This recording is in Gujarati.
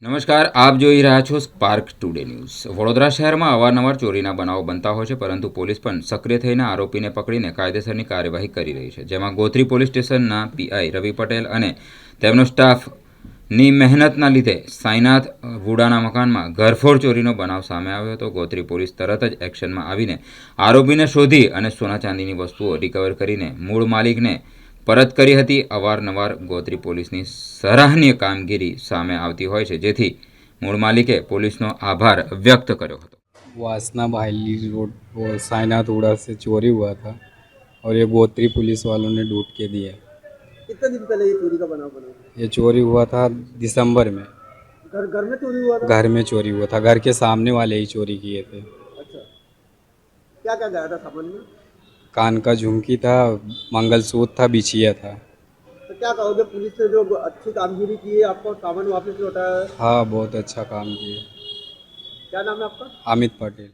નમસ્કાર, આપ જોઈ રહ્યા છો સ્પાર્ક ટુડે ન્યૂઝ। વડોદરા શહેરમાં અવારનવાર ચોરીના બનાવો બનતા હોય છે, પરંતુ પોલીસ પણ સક્રિય થઈને આરોપીને પકડીને કાયદેસરની કાર્યવાહી કરી રહી છે। જેમાં ગોત્રી પોલીસ સ્ટેશનના પીઆઈ રવિ પટેલ અને તેમનો સ્ટાફની મહેનતના લીધે સાઈનાથ વુડાના મકાનમાં ઘરફોડ ચોરીનો બનાવ સામે આવ્યો હતો। ગોત્રી પોલીસ તરત જ એક્શનમાં આવીને આરોપીને શોધી અને સોના ચાંદીની વસ્તુઓ રિકવર કરીને મૂળ માલિકને પરત કરી હતી। અવારનવાર ગોત્રી પોલીસની સરાહનીય કામગીરી સામે આવતી હોય છે, જેથી મૂળ માલિકે પોલીસનો આભાર વ્યક્ત કર્યો હતો। वासना भाईली रोड वो साइनाथ उड़ा से चोरी हुआ था और ये गोत्री पुलिस वालों ने ढूंढ के दिया। कितने दिन पहले ये चोरी का बनाव बना? ये चोरी हुआ था दिसंबर में। घर घर में चोरी हुआ था? घर में चोरी हुआ था, घर के सामने वाले ही चोरी किए थे। अच्छा, क्या क्या गया था सामान में? कान का झुमकी था, मंगलसूत्र था, बिछिया था। तो क्या कहोगे, पुलिस ने जो अच्छी कामगिरी की है, आपको सामान वापस लौटाया है? हाँ, बहुत अच्छा काम किया। क्या नाम है आपका? अमित पटेल।